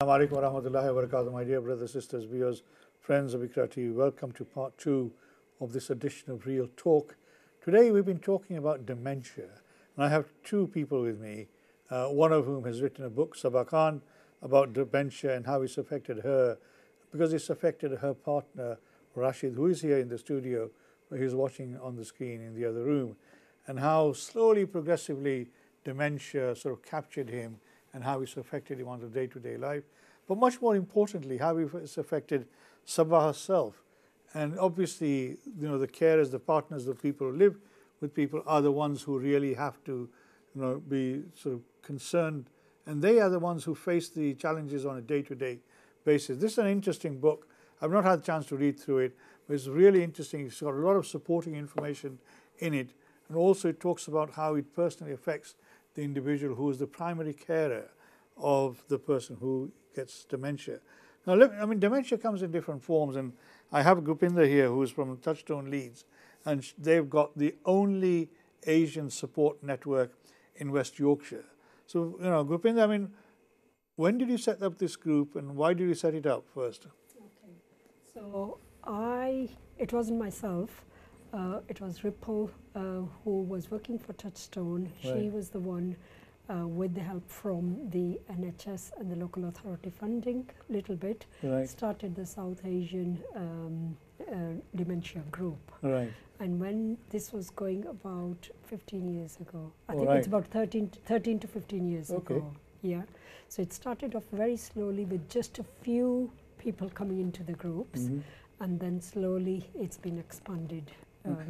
Assalamu alaikum wa rahmatullahi wa barakatuh, my dear brothers, sisters, viewers, friends of Iqra TV. Welcome to part 2 of this edition of Real Talk. Today we've been talking about dementia, and I have two people with me, one of whom has written a book, Sabah Khan, about dementia and how it's affected her, because it's affected her partner, Rashid, who is here in the studio, where he's watching on the screen in the other room, and how slowly, progressively, dementia sort of captured him and how it's affected him on the day-to-day life. But much more importantly, how it's affected Sabah herself. And obviously, you know, the carers, the partners, the people who live with people are the ones who really have to, you know, be sort of concerned. And they are the ones who face the challenges on a day-to-day basis. This is an interesting book. I've not had a chance to read through it, but it's really interesting. It's got a lot of supporting information in it. And also it talks about how it personally affects the individual who is the primary carer of the person who gets dementia. Now, I mean, dementia comes in different forms, and I have Grupinder here who is from Touchstone Leeds, and they've got the only Asian support network in West Yorkshire. So, you know, Grupinder, I mean, when did you set up this group, and why did you set it up first? Okay, so it wasn't myself. It was Ripple, who was working for Touchstone. Right. She was the one with the help from the NHS and the local authority funding, little bit, Right. started the South Asian dementia group. Right. And when this was going about 15 years ago, I Oh, think right. it's about 13 to 15 years Okay. ago. Yeah. So it started off very slowly with just a few people coming into the groups, Mhm. and then slowly it's been expanded.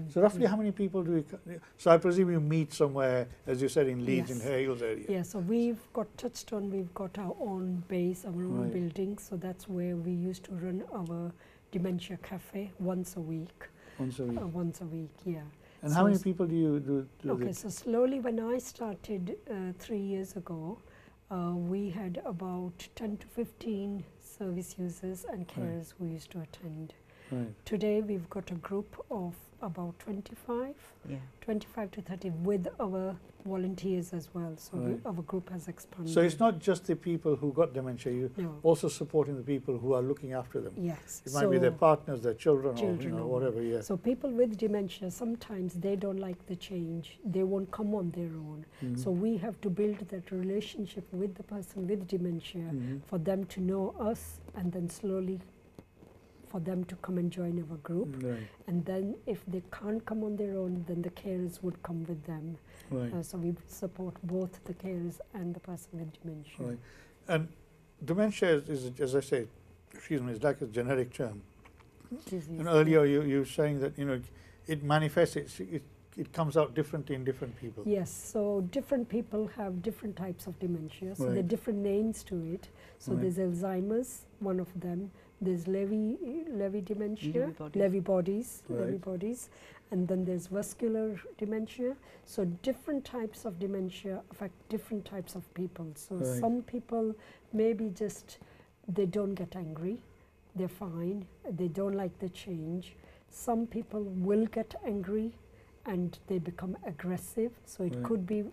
So roughly how many people do you, so I presume you meet somewhere, as you said, in Leeds, Yes. in Hales area? Yeah, so we've got Touchstone, we've got our own base, our own Right. building, so that's where we used to run our dementia cafe once a week. Once a week. Once a week, yeah. And So how many s- people do you do Okay, this? so slowly when I started 3 years ago, we had about 10 to 15 service users and carers who used to attend. Right. Today we've got a group of about 25 to 30 with our volunteers as well. So Right. our group has expanded. So it's not just the people who got dementia, you're No. also supporting the people who are looking after them. Yes. It might be their partners, their children, or Children you know, or- whatever, yeah. So people with dementia, sometimes they don't like the change. They won't come on their own. Mhm. So we have to build that relationship with the person with dementia Mhm. for them to know us, and then slowly for them to come and join our group. Right, And then if they can't come on their own, then the carers would come with them. right, So we support both the carers and the person with dementia. right. And dementia is, as I say, excuse me, is like a generic term. Disease. And earlier you were saying that, you know, it manifests, it comes out differently in different people. Yes, so different people have different types of dementia. So there are Right. different names to it. So Right. there's Alzheimer's, one of them. There's Lewy dementia, Lewy bodies, Right. and then there's vascular dementia. So different types of dementia affect different types of people. So Right. some people maybe just they don't get angry, they're fine, they don't like the change. Some people will get angry and they become aggressive. So it Right. could be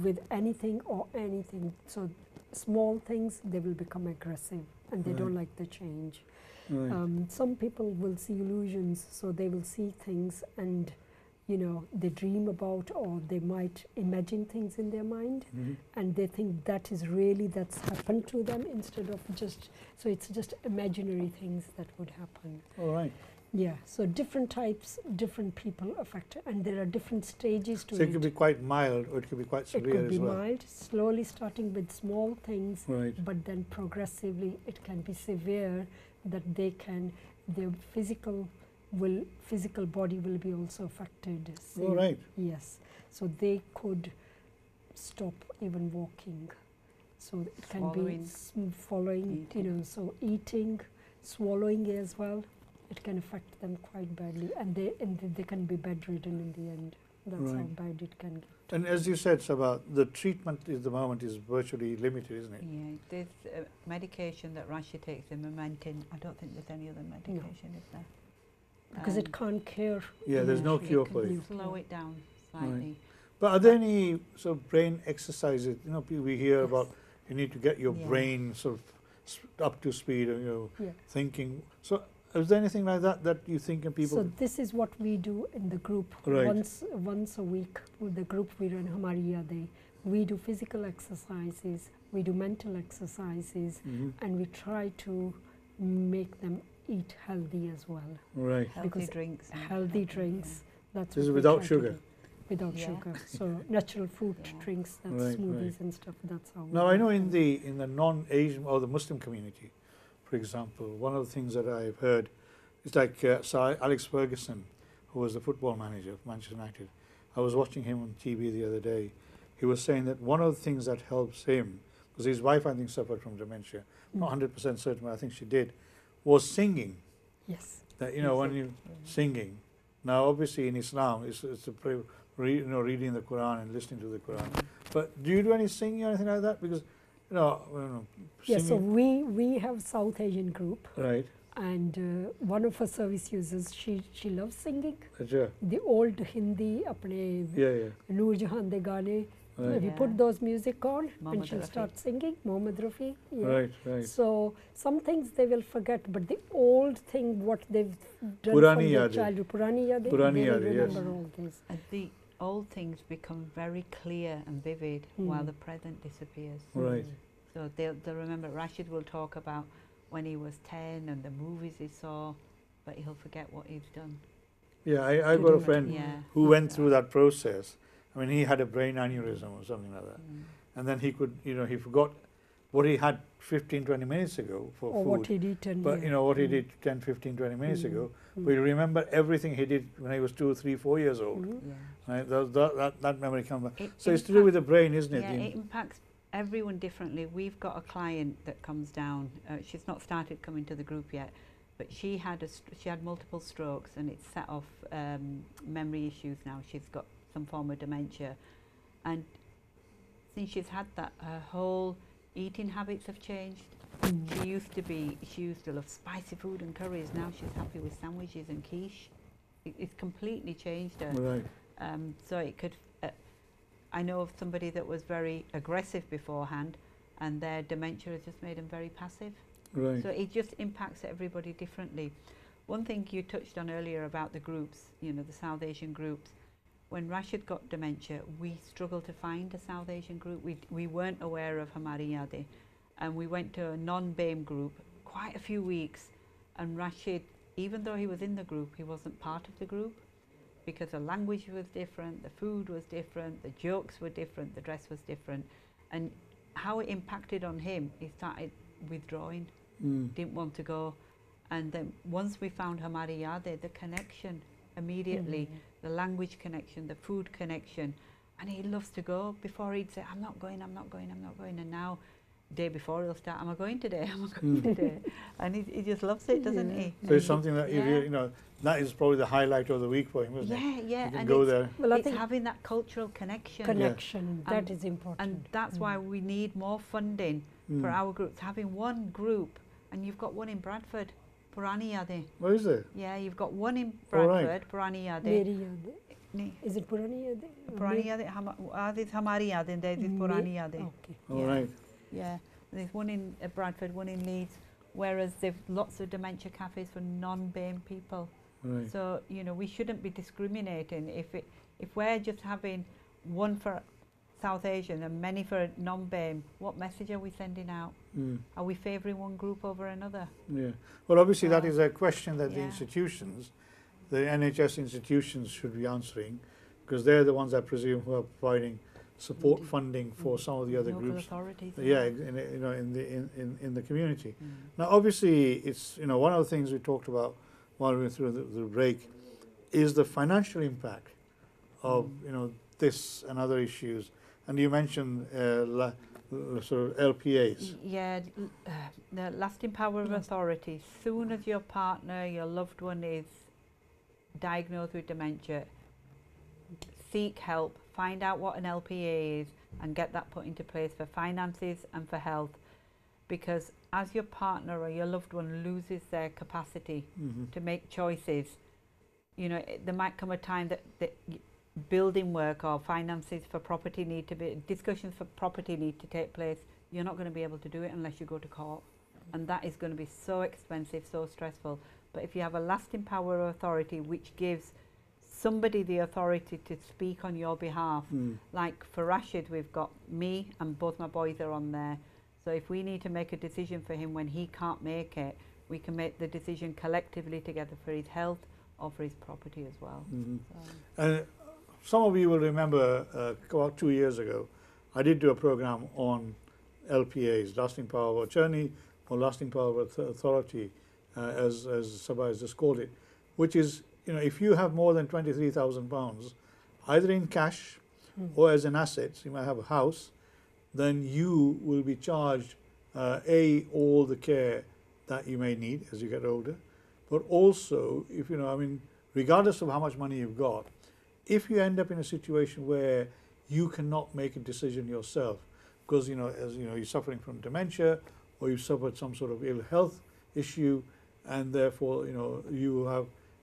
with anything or anything. So small things, they will become aggressive and they don't Right. like the change. Right. Some people will see illusions, so they will see things and, you know, they dream about, or they might imagine things in their mind, Mhm. and they think that is really that's happened to them instead of just, so it's just imaginary things that would happen. All right. Yeah, so different types, different people affected, and there are different stages to So it could it. be quite mild, or it could be quite It severe could be as well. mild, slowly starting with small things, Right. but then progressively it can be severe, that they can, their physical body will be also affected. All right. Yes, so they could stop even walking. So it can Swallowing. be following, you Eating. know, so eating, swallowing as well. It can affect them quite badly, and they can be bedridden in the end. That's how Right. bad it can get. And as you said, Sabah, the treatment at the moment is virtually limited, isn't it? Yeah, there's medication that Rashid takes, the Momentin. I don't think there's any other medication, is there? Because it can't cure. Yeah, there's no It cure can for it. slow it down slightly. But are there any sort of brain exercises? You know, we hear Yes. about you need to get your Yeah. brain sort of up to speed, and Yeah. thinking. So, is there anything like that that you think of people? So this is what we do in the group. Right. Once a week with the group we run Hamari Yadein. We do physical exercises, we do mental exercises, and we try to make them eat healthy as well. Right. Healthy Because drinks. and Healthy drinks. That's This is what we without try to sugar? do. Without Yeah. sugar. So natural fruit Yeah. drinks, that's Right, smoothies right. and stuff. That's how. Now, we I know do in the non-Asian or the Muslim community, for example, one of the things that I've heard is like Sir Alex Ferguson, who was the football manager of Manchester United. I was watching him on TV the other day. He was saying that one of the things that helps him, because his wife I think suffered from dementia, not 100% certain, but I think she did, was singing. Yes. That when you singing. Now, obviously, in Islam, it's reading the Quran and listening to the Quran. But do you do any singing or anything like that? Because Yeah, so singing. we have South Asian group, Right. and one of our service users, she loves singing. Ajay. The old Hindi, apne Yeah. Noor Jahan de gaane. Right. We Yeah. put those music on, Mohammed and she'll Rafi. start singing. Mohammed Rafi. Yeah. Right. So some things they will forget, but the old thing, what they've done Purani from their yadein. childhood, Purani yadein, Purani they will yadein, yes. remember all this. And the old things become very clear and vivid while the present disappears. Right. So they'll remember. Rashid will talk about when he was 10 and the movies he saw, but he'll forget what he's done. Yeah, I got a friend Yeah. who went through that process. I mean, he had a brain aneurysm or something like that. And then he could, he forgot what he had 15, 20 minutes ago for Or food. what he'd eaten. But, yeah. what he did 10, 15, 20 minutes ago. But you remember everything he did when he was 2, 3, 4 years old. Yeah. Right? That memory comes back. It So it's to do with the brain, isn't it? Yeah, it impacts everyone differently. We've got a client that comes down. She's not started coming to the group yet, but she had multiple strokes, and it's set off memory issues now. She's got some form of dementia, and since she's had that, her whole eating habits have changed. She used to love spicy food and curries. Now she's happy with sandwiches and quiche. It's completely changed her. Right. So it could. I know of somebody that was very aggressive beforehand, and their dementia has just made them very passive. Right. So it just impacts everybody differently. One thing you touched on earlier about the groups, the South Asian groups. When Rashid got dementia, we struggled to find a South Asian group. We weren't aware of Hamari Yadein, and we went to a non-BAME group quite a few weeks, and Rashid, even though he was in the group, he wasn't part of the group because the language was different, the food was different, the jokes were different, the dress was different, and how it impacted on him, he started withdrawing, didn't want to go. And then once we found Hamari Yadein, the connection immediately, the language connection, the food connection, and he loves to go. Before he'd say, I'm not going, and now day before he'll start, am I going today, today? And he just loves it, doesn't he? So it's something that that is probably the highlight of the week for him, isn't it? Yeah, You can and go it's, there. Well, I it's think having that cultural connection. that And- is important. And that's why we need more funding for our groups. Having one group, and you've got one in Bradford, Purani Yadein. Where is it? Yeah, you've got one in Oh, right. Bradford, Purani Yadein. Meri yadein. Is it Purani yadein? Purani Yadein, this Hamari Yadein, there's this Purani Yadein. Okay. All Yeah. right. Yeah, there's one in Bradford, one in Leeds, whereas there's lots of dementia cafes for non-BAME people. Right. So, we shouldn't be discriminating. If we're just having one for South Asian and many for non-BAME, what message are we sending out? Are we favouring one group over another? Yeah. Well, obviously that is a question that the Yeah. institutions, the NHS institutions should be answering, because they're the ones, I presume, who are providing support funding for some of the other Local groups. authorities. Yeah, in the community. Now, obviously, it's one of the things we talked about while we were through the break is the financial impact of this and other issues. And you mentioned sort of LPAs. Yeah, the lasting power of authority. Soon as your partner, your loved one is diagnosed with dementia, seek help, find out what an LPA is, and get that put into place for finances and for health. Because as your partner or your loved one loses their capacity to make choices, there might come a time that building work or finances for property discussions for property need to take place. You're not going to be able to do it unless you go to court. and that is going to be so expensive, so stressful. But if you have a lasting power of authority which gives somebody the authority to speak on your behalf, like for Rashid, we've got me and both my boys are on there. So if we need to make a decision for him when he can't make it, we can make the decision collectively together for his health or for his property as well. And some of you will remember about 2 years ago, I did do a program on LPAs, lasting power of attorney or lasting power of authority, as Sabah has just called it, which is, if you have more than £23,000, either in cash or as an asset, so you might have a house, then you will be charged all the care that you may need as you get older, but also, if regardless of how much money you've got, if you end up in a situation where you cannot make a decision yourself, because you're suffering from dementia or you've suffered some sort of ill health issue, and therefore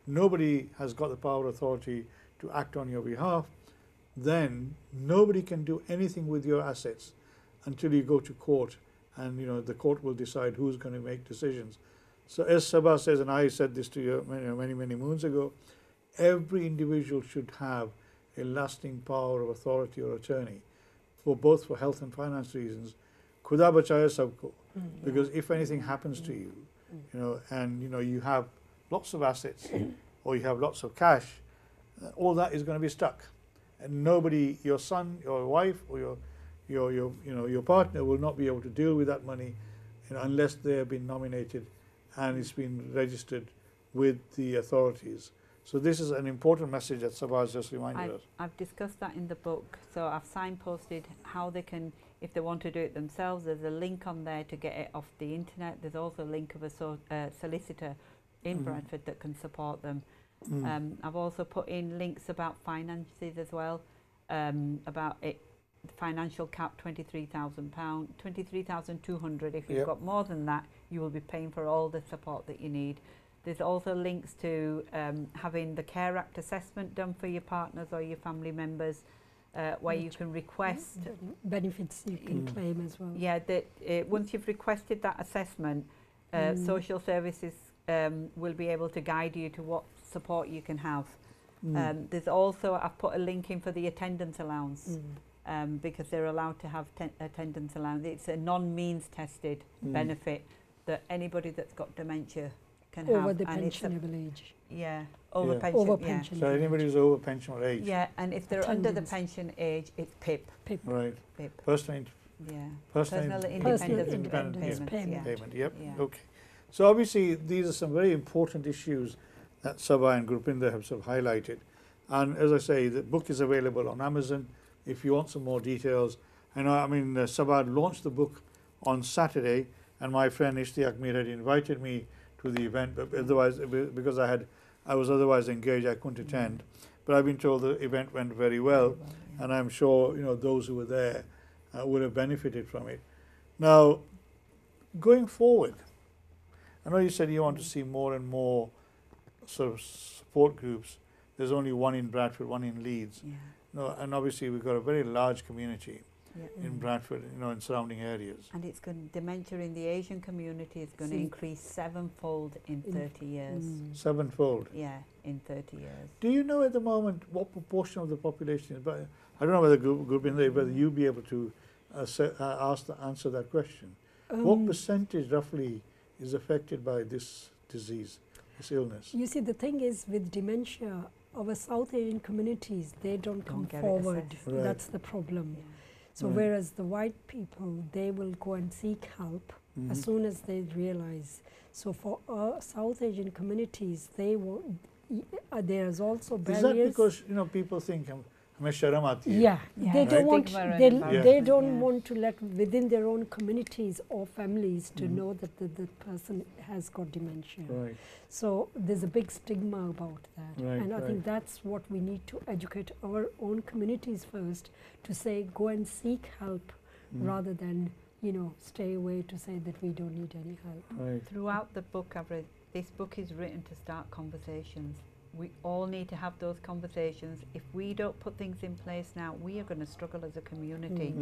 nobody has got the power authority to act on your behalf, then nobody can do anything with your assets until you go to court, and the court will decide who's going to make decisions. So as Sabah says, and I said this to you many moons ago, every individual should have a lasting power of authority or attorney, both for health and finance reasons. Khuda bachaya sabko, because if anything happens to you, and you have lots of assets or you have lots of cash, all that is going to be stuck, and nobody, your son, your wife, or your partner will not be able to deal with that money, unless they have been nominated and it's been registered with the authorities. So this is an important message that Sabah has just reminded us. I've discussed that in the book. So I've signposted how they can, if they want to do it themselves, there's a link on there to get it off the internet. There's also a link of a solicitor in Bradford that can support them. I've also put in links about finances as well, about it. The financial cap, £23,000, £23,200. If you've got more than that, you will be paying for all the support that you need. There's also links to having the Care Act assessment done for your partners or your family members, where you can request benefits you can claim as well. Yeah, once you've requested that assessment, social services will be able to guide you to what support you can have. There's also, I've put a link in for the attendance allowance. Because they're allowed to have attendance allowance. It's a non-means tested benefit that anybody that's got dementia can have. Over the pensionable age. Yeah, over pension. So anybody who's over pensionable age. Yeah, and if they're under the pension age, it's PIP. Right. PIP. Personal independence payment. Yep. Yeah. Okay. So obviously these are some very important issues that Sabah and Grupinder have sort of highlighted. And as I say, the book is available on Amazon. If you want some more details, Sabah launched the book on Saturday, and my friend Ishtiaq Mir had invited me to the event, but otherwise, because I was otherwise engaged, I couldn't attend. But I've been told the event went very well, and I'm sure those who were there would have benefited from it. Now, going forward, I know you said you want to see more and more sort of support groups. There's only one in Bradford, one in Leeds. Yeah. No, and obviously we've got a very large community in Bradford, in surrounding areas. And dementia in the Asian community is going to increase sevenfold in 30 years. Sevenfold? Yeah, in 30 years. Do you know at the moment what proportion of the population is? But I don't know whether you'll be able to answer that question. What percentage roughly is affected by this disease, this illness? You see, the thing is with dementia, our South Asian communities, they don't come forward. Right. That's the problem. Yeah. So whereas the white people, they will go and seek help as soon as they realize. So for our South Asian communities, there's also barriers. Is that because people think sharam aati hai? Yeah, they don't want. They don't want to let within their own communities or families to know that the person has got dementia. Right. So there's a big stigma about that, and I think that's what we need to educate our own communities first, to say go and seek help rather than stay away to say that we don't need any help. Right. Throughout the book I've read, this book is written to start conversations. We all need to have those conversations. If we don't put things in place now, we are going to struggle as a community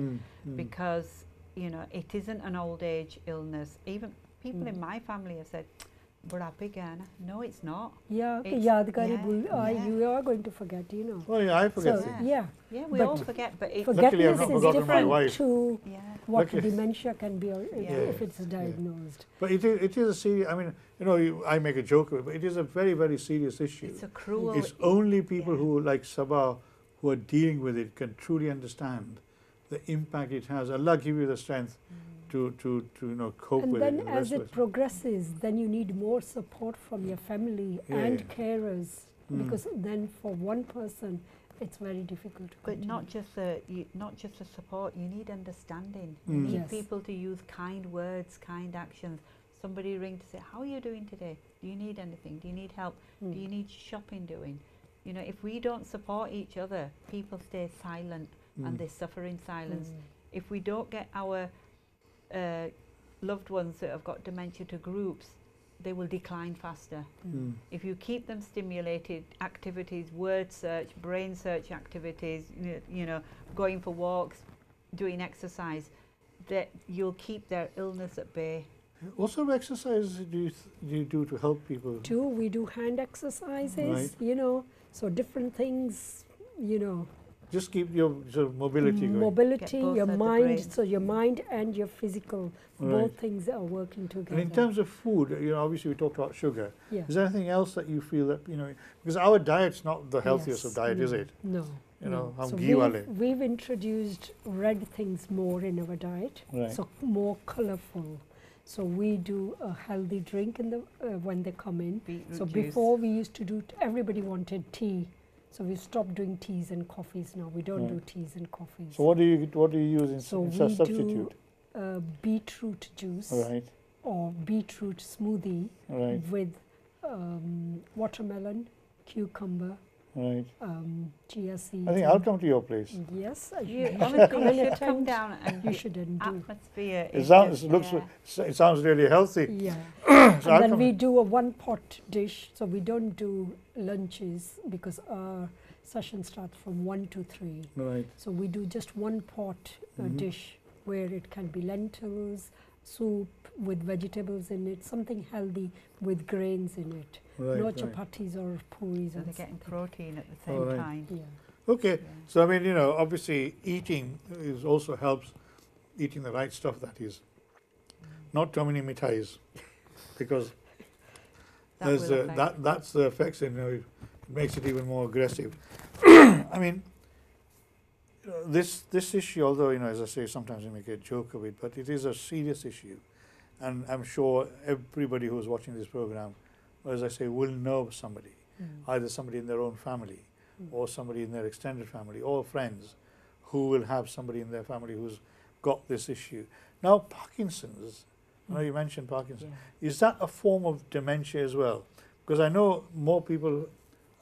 because it isn't an old age illness. Even People in my family have said, "Bada big Anna." No, it's not. Yeah, It's- yadgari yeah, bhul, yeah. you are going to forget, you know. Well, yeah, I forget So, things. yeah, Yeah, we But all forget, but it's Luckily, I've forgetfulness not is forgotten my different wife. to yeah. what Luckily- dementia can be Yeah. if it's diagnosed. But it is a serious, I mean, you know, I make a joke of it, but it is a very, very serious issue. It's a cruel. It's only people yeah. who, like Sabah, who are dealing with it can truly understand the impact it has. Allah give you the strength to you know, cope And with then it. and the as rest of it progresses, then you need more support from your family Yeah, and yeah. carers, Mm. because then for one person, it's very difficult to But continue. not just the support. You need understanding. You Mm. need Yes. people to use kind words, kind actions. Somebody ring to say, "How are you doing today? Do you need anything? Do you need help? Mm. Do you need shopping doing?" You know, if we don't support each other, people stay silent and Mm. they suffer in silence. Mm. If we don't get our loved ones that have got dementia to groups, they will decline faster. Mm. If you keep them stimulated, activities, word search, brain search activities, you know, going for walks, doing exercise, that you'll keep their illness at bay. What sort of exercises do you do to help people? We do hand exercises, Right. you know, so different things, you know, Just keep your sort of mobility going. mobility, Get both your at the mind, brain. so your mind and your physical, Right. both things are working together. And in terms of food, you know, obviously we talked about sugar. yeah. Is there anything else that you feel that, you know, because our diet's not the healthiest of Yes, diet, is no, it? No. You know, So ghee wale. we've introduced red things more in our diet, Right. so more colourful. So we do a healthy drink in the when they come in. Beetroot So juice. before we used to do, everybody wanted tea. So we stopped doing teas and coffees now. We don't do Right. teas and coffees. So what do you use in So in we substitute? do beetroot juice Right, or beetroot smoothie right, with watermelon, cucumber, right. chia seeds. I think I'll come to your place. Yes, You should honestly come and should come attend. down and You the shouldn't do. atmosphere It is sounds, just looks, there. it sounds really healthy. Yeah. So I'll And then come we in. do a one pot dish, so we don't do lunches because our session starts from 1 to 3. Right, So we do just one pot Mhm. dish where it can be lentils, soup with vegetables in it, something healthy with grains in it. right, No right. chapatis or puris. So or they're getting something. protein at the Oh, same right. time. Yeah. Okay, Yeah. so I mean, you know, obviously eating is also helps, eating the right stuff, that is. Not too many mithais, because That there's will affect. that's the effects, you know, it makes it even more aggressive. I mean, this issue, although, you know, as I say, sometimes we make a joke of it, but it is a serious issue. And I'm sure everybody who's watching this program, as I say, will know somebody, either somebody in their own family or somebody in their extended family or friends who will have somebody in their family who's got this issue. Now, Parkinson's, I know you mentioned Parkinson's. Yeah. Is that a form of dementia as well? Because I know more people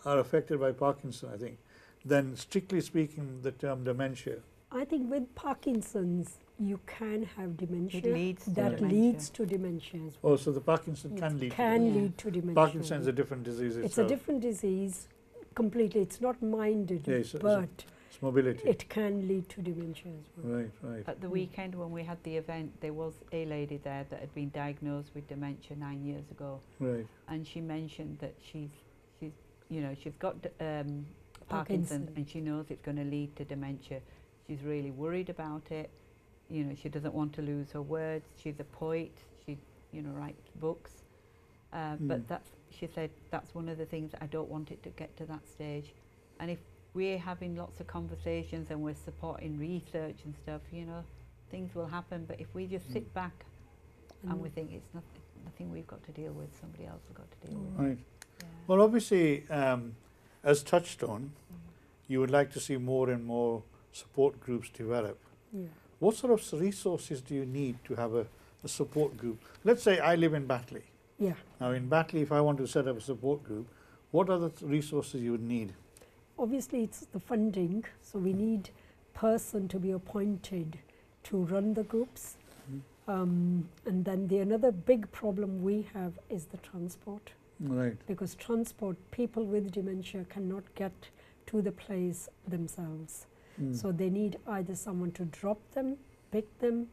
are affected by Parkinson, I think, than strictly speaking the term dementia. I think with Parkinson's, you can have dementia. leads to that dementia. leads to dementia as well. Oh, so the Parkinson It can lead to can dementia. lead to dementia. Parkinson's is a different disease It's itself. a different disease completely. It's not minded, Yeah, so- but It's mobility. it can lead to dementia as well. Right, right. At the weekend when we had the event, there was a lady there that had been diagnosed with dementia 9 years ago, Right. and she mentioned that she's you know, she's got Parkinson's, Parkinson. and she knows it's going to lead to dementia. She's really worried about it. You know, she doesn't want to lose her words. She's a poet. She, you know, writes books. But that's, she said, that's one of the things that I don't want it to get to that stage. And if we're having lots of conversations and we're supporting research and stuff, you know, things will happen. But if we just sit back and we think it's nothing we've got to deal with, somebody else has got to deal with. Right. Yeah. Well, obviously, as touched on, you would like to see more and more support groups develop. Yeah. What sort of resources do you need to have a support group? Let's say I live in Batley. Yeah. Now, in Batley, if I want to set up a support group, what are the resources you would need? Obviously, it's the funding. So we need person to be appointed to run the groups. And then another big problem we have is the transport. Right. Because transport, people with dementia cannot get to the place themselves. So they need either someone to drop them, pick them,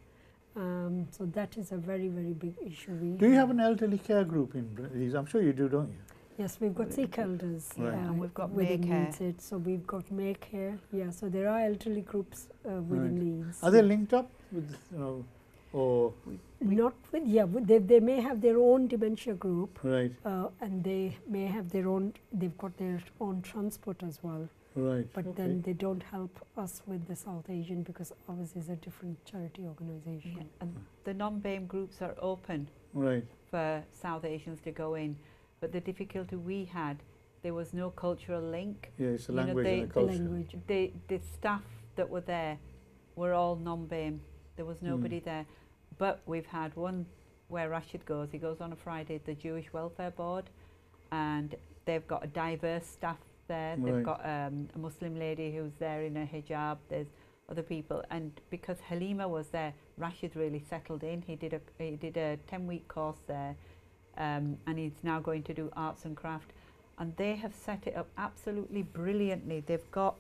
So that is a very, very big issue. Do you have an elderly care group in Leeds? I'm sure you do, don't you? Yes, we've got Sikh elders. Right. And we've got within Maycare. Leeds. So we've got Maycare. Yeah, so there are elderly groups within Leeds. Are they linked up with, or Not with, yeah, they may have their own dementia group, right, and they may have their own, they've got their own transport as well. right? But okay. then they don't help us with the South Asian because ours is a different charity organisation. Yeah. And the non-BAME groups are open Right, for South Asians to go in. But the difficulty we had, there was no cultural link. yeah, it's a You know, language they- and a culture. Language. The staff that were there were all non-BAME. There was nobody there. But we've had one where Rashid goes. He goes on a Friday, the Jewish Welfare Board, and they've got a diverse staff there. Right. They've got a Muslim lady who's there in a hijab. There's other people, and because Halima was there, Rashid really settled in. He did a 10-week course there, and he's now going to do arts and craft. And they have set it up absolutely brilliantly. They've got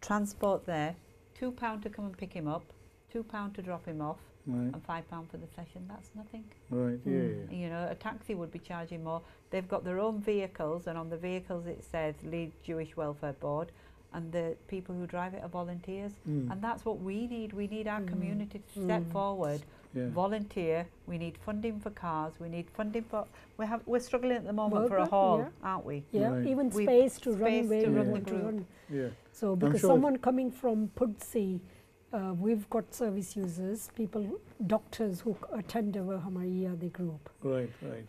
transport there, £2 to come and pick him up, £2 to drop him off, Right, and £5 for the session. That's nothing. right, yeah, yeah. You know, a taxi would be charging more. They've got their own vehicles, and on the vehicles it says Leeds Jewish Welfare Board, and the people who drive it are volunteers. And that's what we need. We need our community to step forward, Yeah. volunteer. We need funding for cars. We need funding for. We're struggling at the moment for a Worker, hall, yeah. aren't we? Yeah, Right. even We've space to run space where to we run the want to group. run. Yeah. So because sure someone coming from Pudsi, we've got service users, people, doctors who attend our Hamariya, the group, Right, right,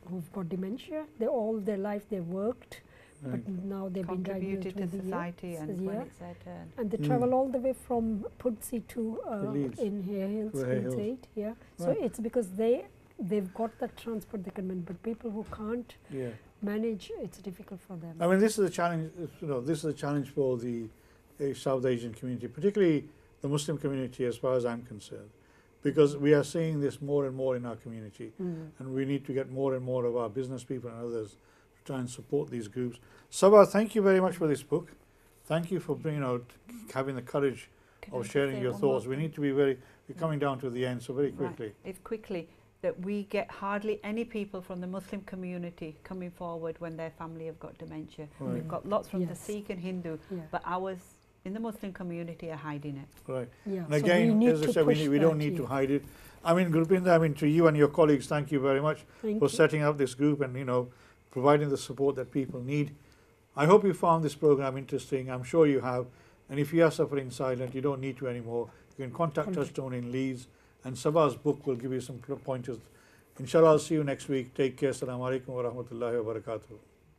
who've got dementia. They all their life they worked, right. but now they've been diagnosed Contributed to with the society, and when it's their turn. and they travel all the way from Pudsi to Leeds. in Hare Hills, To Hare Leeds Hills. 8. Yeah, so Right. it's because they've got the transport they can manage, but people who can't Yeah. manage, it's difficult for them. I mean, this is a challenge. This is a challenge for the South Asian community, particularly the Muslim community, as far as I'm concerned, because we are seeing this more and more in our community, and we need to get more and more of our business people and others to try and support these groups. Sabah, thank you very much for this book. Thank you for bringing out, having the courage Can I of just sharing say your one more thoughts. We thing? need to be we're coming down to the end, so very Right. quickly. It's quickly that we get hardly any people from the Muslim community coming forward when their family have got dementia. Right. We've got lots from the Yes. Sikh and Hindu, Yeah. but ours in the Muslim community are hiding it. Right. Yeah. And so we again, need as I to said, push we don't that, need to yeah. hide it. I mean, Gurpinder, to you and your colleagues, thank you very much Thank for you. setting up this group and, providing the support that people need. I hope you found this program interesting. I'm sure you have. And if you are suffering silent, you don't need to anymore. You can contact Touchstone in Leeds, and Sabah's book will give you some pointers. Inshallah, I'll see you next week. Take care. Assalamu alaikum wa rahmatullahi wa barakatuh.